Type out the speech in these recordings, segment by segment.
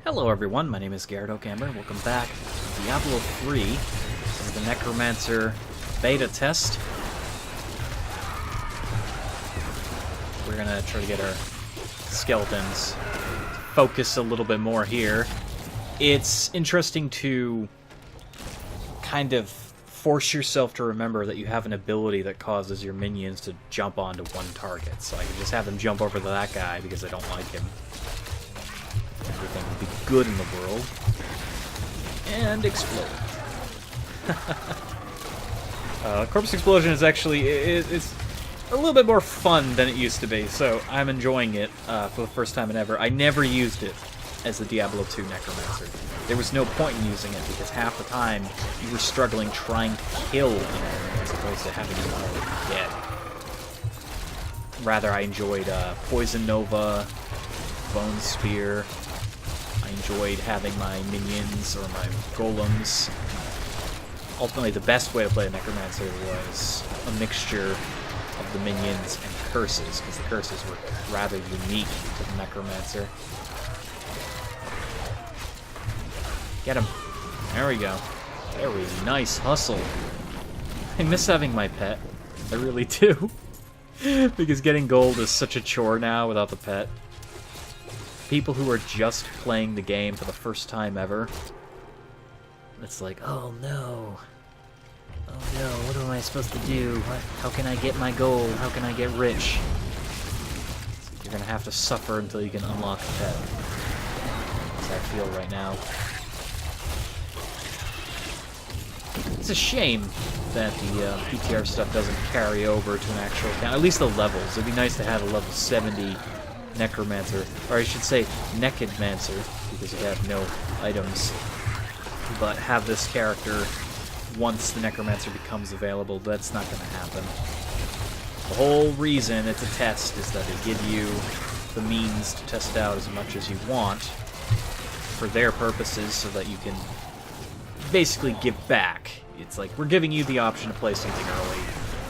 Hello everyone, my name is Garrett Okamber. Welcome back to Diablo 3. This is the Necromancer beta test. We're gonna try to get our skeletons to focus a little bit more here. It's interesting to kind of force yourself to remember that you have an ability that causes your minions to jump onto one target. So I can just have them jump over to that guy because I don't like him. Everything will be good in the world. And explode. Corpse Explosion is actually, it's a little bit more fun than it used to be, so I'm enjoying it for the first time in ever. I never used it as the Diablo 2 Necromancer. There was no point in using it because half the time you were struggling trying to kill an enemy as opposed to having them already dead. Rather, I enjoyed Poison Nova, Bone Spear. I enjoyed having my minions or my golems. Ultimately, the best way to play a Necromancer was a mixture of the minions and curses, because the curses were rather unique to the Necromancer. Get him. There we go. Very nice hustle. I miss having my pet. I really do. Because getting gold is such a chore now without the pet. People who are just playing the game for the first time ever, it's like, oh no. Oh no, what am I supposed to do? How can I get my gold? How can I get rich? You're gonna have to suffer until you can unlock a pet. That's how I feel right now. It's a shame that the PTR stuff doesn't carry over to an actual account. At least the levels. It'd be nice to have a level 70 Necromancer, or I should say Nekedmancer, because you have no items, but have this character once the Necromancer becomes available. That's not going to happen. The whole reason it's a test is that they give you the means to test out as much as you want for their purposes so that you can basically give back. It's like, we're giving you the option to play something early,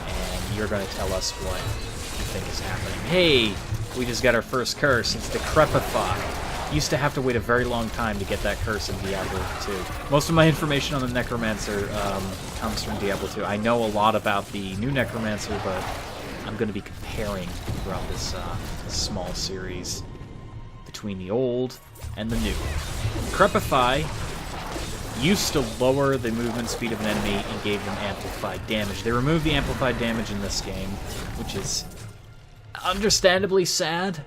and you're going to tell us what you think is happening. Hey! We just got our first curse. It's Decrepify. Used to have to wait a very long time to get that curse in Diablo 2. Most of my information on the Necromancer comes from Diablo 2. I know a lot about the new Necromancer, but I'm going to be comparing throughout this small series between the old and the new. Decrepify used to lower the movement speed of an enemy and gave them amplified damage. They removed the amplified damage in this game, which is understandably sad.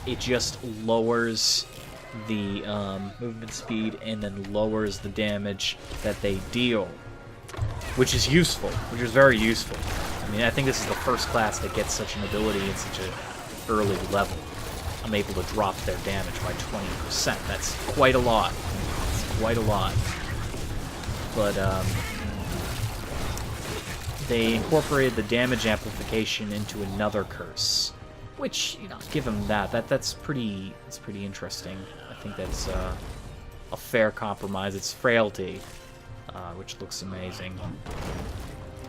It just lowers the movement speed and then lowers the damage that they deal, which is useful, which is very useful. I mean, I think this is the first class that gets such an ability at such an early level. I'm able to drop their damage by 20%. That's quite a lot. It's quite a lot. But, they incorporated the damage amplification into another curse, which, you know, give them that's pretty interesting. I think that's a fair compromise. It's frailty, which looks amazing. I'm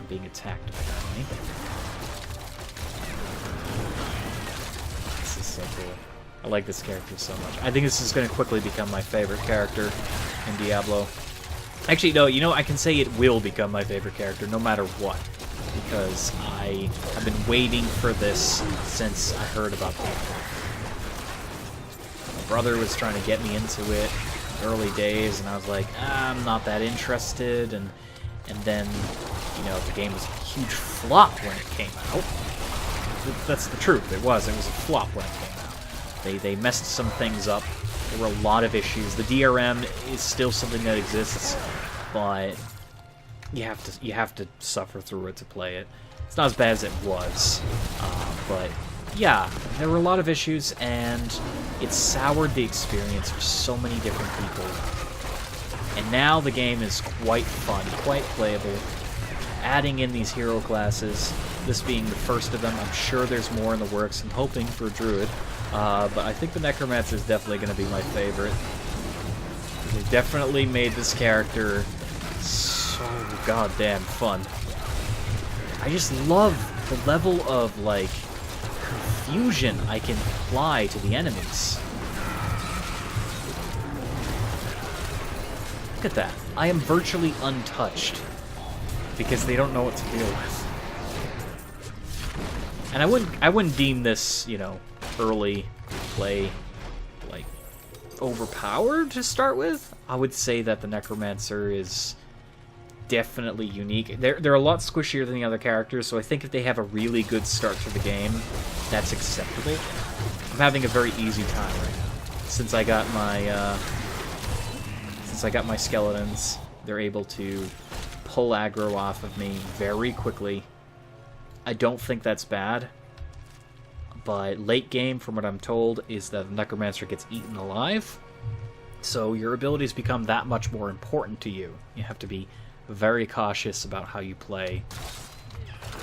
being attacked apparently. This is so cool. I like this character so much. I think this is going to quickly become my favorite character in Diablo. Actually, no, you know, I can say it will become my favorite character no matter what, because I have been waiting for this since I heard about it. My brother was trying to get me into it in the early days, and I was like, I'm not that interested, and then, you know, the game was a huge flop when it came out. That's the truth, it was a flop when it came out. They messed some things up. There were a lot of issues. The DRM is still something that exists, but you have to suffer through it to play it. It's not as bad as it was, but yeah, there were a lot of issues, and it soured the experience for so many different people. And now the game is quite fun, quite playable. Adding in these hero classes, this being the first of them. I'm sure there's more in the works. I'm hoping for a druid. But I think the Necromancer is definitely going to be my favorite. They definitely made this character so goddamn fun. I just love the level of, like, confusion I can apply to the enemies. Look at that. I am virtually untouched because they don't know what to deal with. And I wouldn't deem this, you know, early play like overpowered to start with. I would say that the Necromancer is definitely unique. They're a lot squishier than the other characters, so I think if they have a really good start to the game, that's acceptable. I'm having a very easy time right now. Since I got my skeletons, they're able to pull aggro off of me very quickly. I don't think that's bad, but late game, from what I'm told, is that the Necromancer gets eaten alive, so your abilities become that much more important to you. You have to be very cautious about how you play.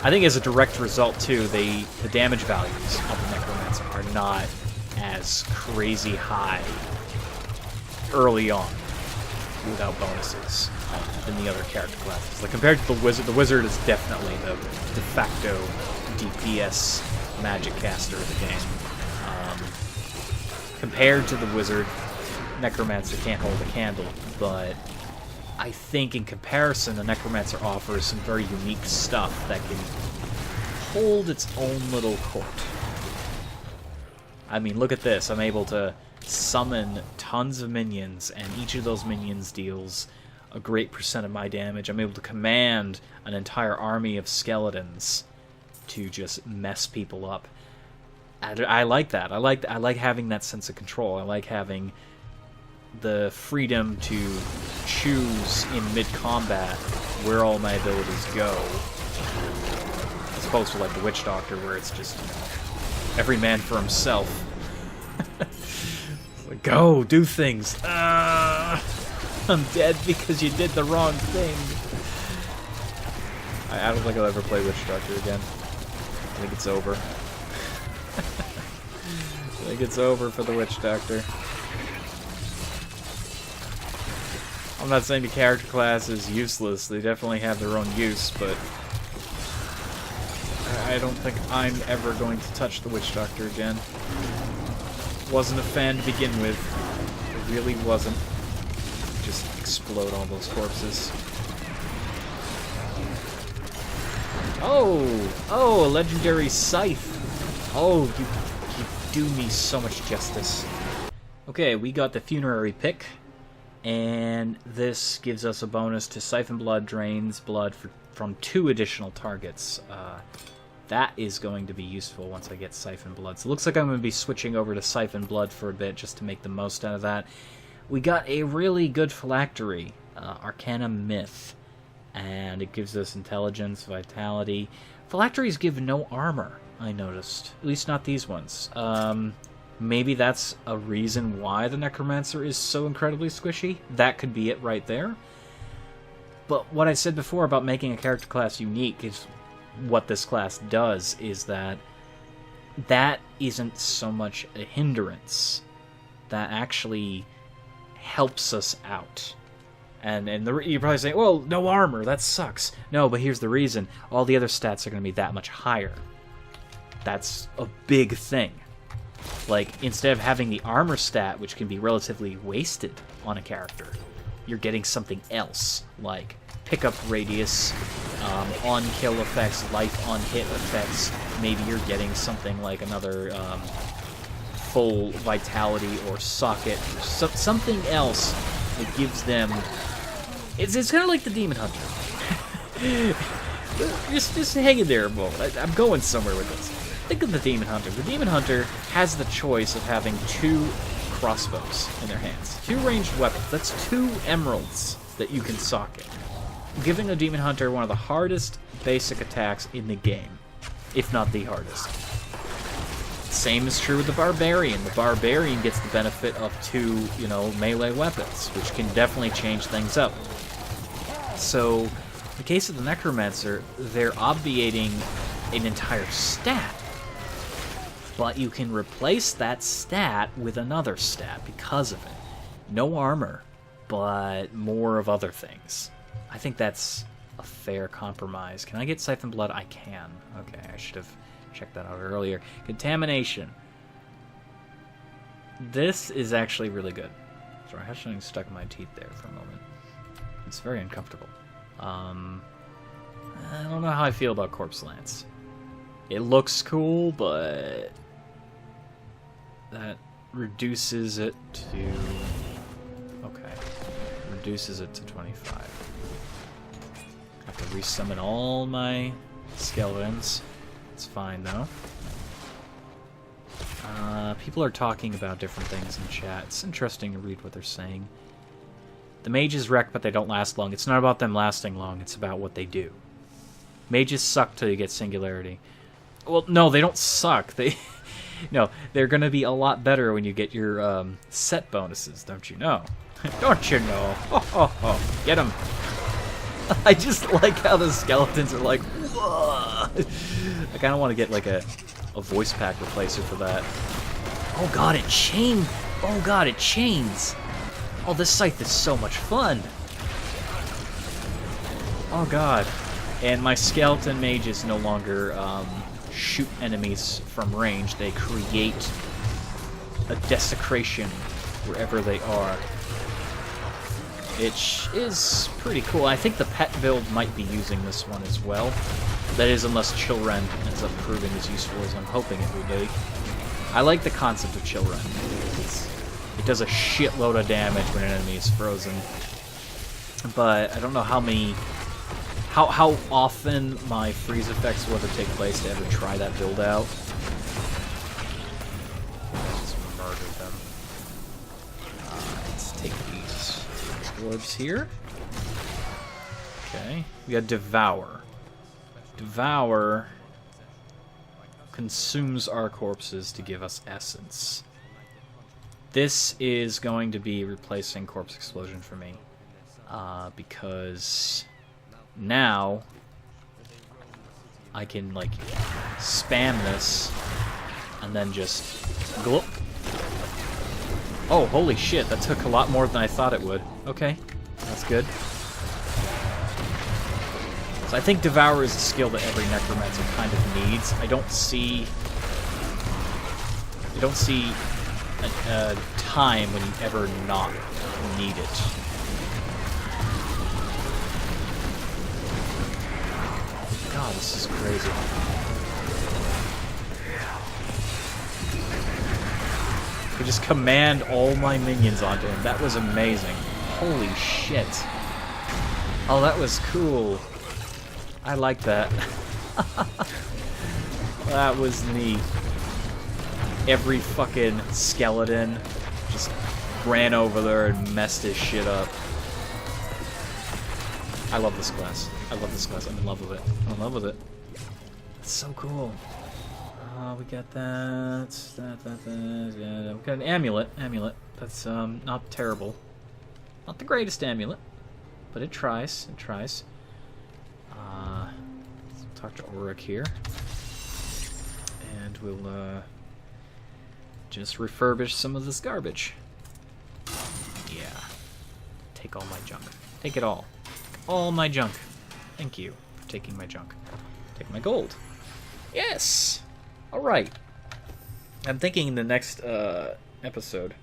I think as a direct result, too, the damage values of the Necromancer are not as crazy high early on without bonuses than the other character classes. Like, compared to the Wizard is definitely the de facto DPS magic caster of the game. Compared to the Wizard, Necromancer can't hold a candle, but I think in comparison, the Necromancer offers some very unique stuff that can hold its own little court. I mean, look at this. I'm able to summon tons of minions, and each of those minions deals a great percent of my damage. I'm able to command an entire army of skeletons to just mess people up. I like that. I like having that sense of control. I like having the freedom to choose in mid-combat where all my abilities go, as opposed to like the Witch Doctor, where it's just, you know, every man for himself. Like, go, do things. I'm dead because you did the wrong thing. I don't think I'll ever play Witch Doctor again. I think it's over. I think it's over for the Witch Doctor. I'm not saying the character class is useless. They definitely have their own use, but I don't think I'm ever going to touch the Witch Doctor again. Wasn't a fan to begin with. It really wasn't. Just explode all those corpses. Oh, a legendary scythe. Oh, you do me so much justice. Okay, we got the funerary pick, and this gives us a bonus to Siphon Blood, drains blood from 2 additional targets. That is going to be useful once I get Siphon Blood. So it looks like I'm going to be switching over to Siphon Blood for a bit just to make the most out of that. We got a really good phylactery, Arcana Myth, and it gives us intelligence, vitality. Phylacteries give no armor, I noticed. At least not these ones. Maybe that's a reason why the Necromancer is so incredibly squishy. That could be it right there. But what I said before about making a character class unique is what this class does, is that isn't so much a hindrance. That actually helps us out. And you're probably saying, well, no armor, that sucks. No, but here's the reason. All the other stats are going to be that much higher. That's a big thing. Like, instead of having the armor stat, which can be relatively wasted on a character, you're getting something else, like pickup radius, on-kill effects, life on-hit effects. Maybe you're getting something like another full vitality or socket, something else that gives them... It's kind of like the Demon Hunter. just hang in there a moment. I'm going somewhere with this. Think of the Demon Hunter. The Demon Hunter has the choice of having 2 crossbows in their hands. 2 ranged weapons. That's 2 emeralds that you can socket. Giving the Demon Hunter one of the hardest basic attacks in the game, if not the hardest. Same is true with the Barbarian. The Barbarian gets the benefit of 2, melee weapons, which can definitely change things up. So, in the case of the Necromancer, they're obviating an entire stat. But you can replace that stat with another stat because of it. No armor, but more of other things. I think that's a fair compromise. Can I get Siphon Blood? I can. Okay, I should have checked that out earlier. Contamination. This is actually really good. Sorry, I had something stuck in my teeth there for a moment. It's very uncomfortable. I don't know how I feel about Corpse Lance. It looks cool, but that reduces it to... Okay. Reduces it to 25. I have to resummon all my skeletons. It's fine, though. People are talking about different things in chat. It's interesting to read what they're saying. The mages wreck, but they don't last long. It's not about them lasting long. It's about what they do. Mages suck till you get Singularity. Well, no, they don't suck. No, they're going to be a lot better when you get your set bonuses, don't you know? Don't you know? Oh, get them. I just like how the skeletons are like, whoa. I kind of want to get like a voice pack replacer for that. Oh god, it chains. Oh god, it chains. Oh, this scythe is so much fun. Oh god. And my skeleton mages no longer shoot enemies from range. They create a desecration wherever they are. It is pretty cool. I think the pet build might be using this one as well. That is, unless Chillrend ends up proving as useful as I'm hoping it will be. I like the concept of Chillrend. It does a shitload of damage when an enemy is frozen. But I don't know how many... How often my freeze effects will ever take place to ever try that build out. Just murder them. Let's take these orbs here. Okay, we got Devour. Devour consumes our corpses to give us essence. This is going to be replacing Corpse Explosion for me. Because now I can, like, spam this and then just glop. Oh, holy shit, that took a lot more than I thought it would. Okay, that's good. So I think Devour is a skill that every Necromancer kind of needs. I don't see a time when you ever not need it. God, this is crazy. I could just command all my minions onto him. That was amazing. Holy shit. Oh, that was cool. I like that. That was neat. Every fucking skeleton just ran over there and messed his shit up. I love this class. I love this class. I'm in love with it. I'm in love with it. It's so cool. We got that. Yeah, we got an amulet. That's not terrible. Not the greatest amulet, but it tries. It tries. Let's talk to Auric here, and we'll just refurbish some of this garbage. Yeah. Take all my junk. Take it all. All my junk. Thank you for taking my junk. Take my gold. Yes! Alright. I'm thinking in the next episode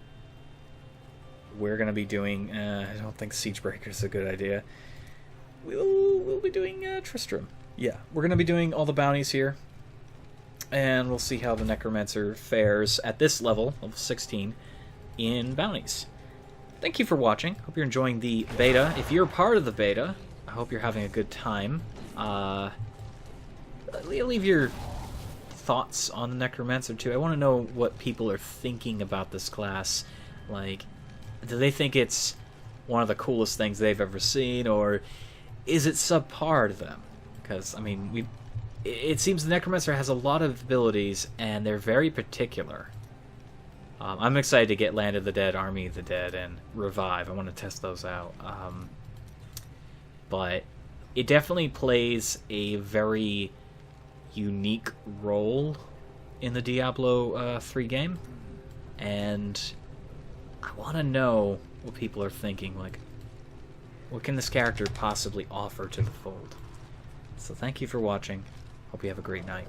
we're going to be doing... I don't think Siegebreaker is a good idea. We'll be doing Tristram. Yeah, we're going to be doing all the bounties here. And we'll see how the Necromancer fares at this level, level 16, in bounties. Thank you for watching. Hope you're enjoying the beta. If you're part of the beta, I hope you're having a good time. Leave your thoughts on the Necromancer too. I want to know what people are thinking about this class. Like, do they think it's one of the coolest things they've ever seen, or is it subpar to them? Because, I mean, it seems the Necromancer has a lot of abilities, and they're very particular. I'm excited to get Land of the Dead, Army of the Dead, and Revive. I want to test those out. But it definitely plays a very unique role in the Diablo 3 game. And I want to know what people are thinking. Like, what can this character possibly offer to the fold? So thank you for watching. Hope you have a great night.